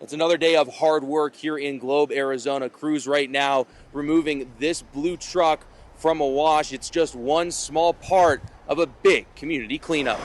It's another day of hard work here in Globe, Arizona. Crews right now removing this blue truck from a wash. It's just one small part of a big community cleanup.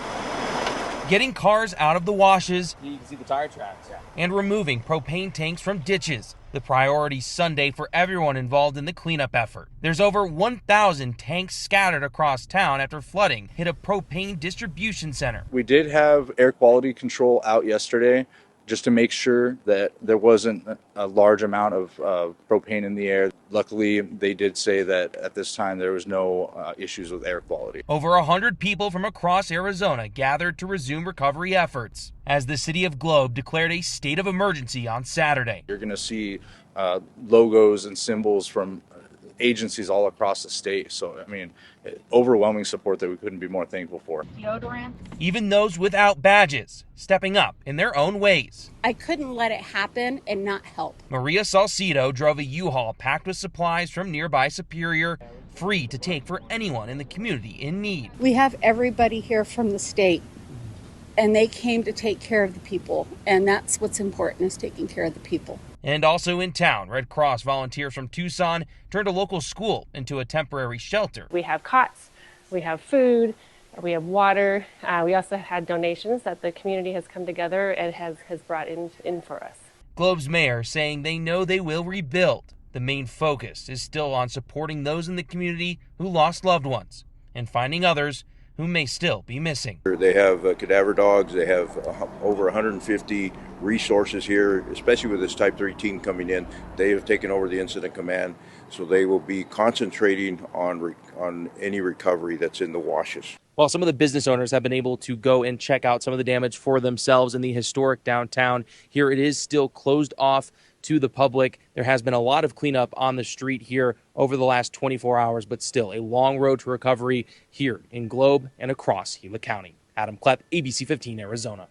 Getting cars out of the washes. You can see the tire tracks. Yeah. And removing propane tanks from ditches. The priority Sunday for everyone involved in the cleanup effort. There's over 1,000 tanks scattered across town after flooding hit a propane distribution center. We did have air quality control out yesterday just to make sure that there wasn't a large amount of propane in the air. Luckily, they did say that at this time there was no issues with air quality. Over 100 people from across Arizona gathered to resume recovery efforts as the city of Globe declared a state of emergency on Saturday. You're going to see logos and symbols from agencies all across the state. So, I mean, overwhelming support that we couldn't be more thankful for. Deodorant. Even those without badges, stepping up in their own ways. I couldn't let it happen and not help. Maria Salcido drove a U-Haul packed with supplies from nearby Superior, free to take for anyone in the community in need. We have everybody here from the state, and they came to take care of the people, and that's what's important, is taking care of the people. And also in town, Red Cross volunteers from Tucson turned a local school into a temporary shelter. We have cots, we have food, we have water. We also had donations that the community has come together and has brought in for us. Globe's mayor saying they know they will rebuild. The main focus is still on supporting those in the community who lost loved ones and finding others who may still be missing. They have cadaver dogs. They have over 150 resources here, especially with this Type 3 team coming in. They have taken over the incident command, so they will be concentrating on any recovery that's in the washes. While some of the business owners have been able to go and check out some of the damage for themselves in the historic downtown, here it is still closed off to the public. There has been a lot of cleanup on the street here over the last 24 hours, but still a long road to recovery here in Globe and across Gila County. Adam Klepp, ABC 15, Arizona.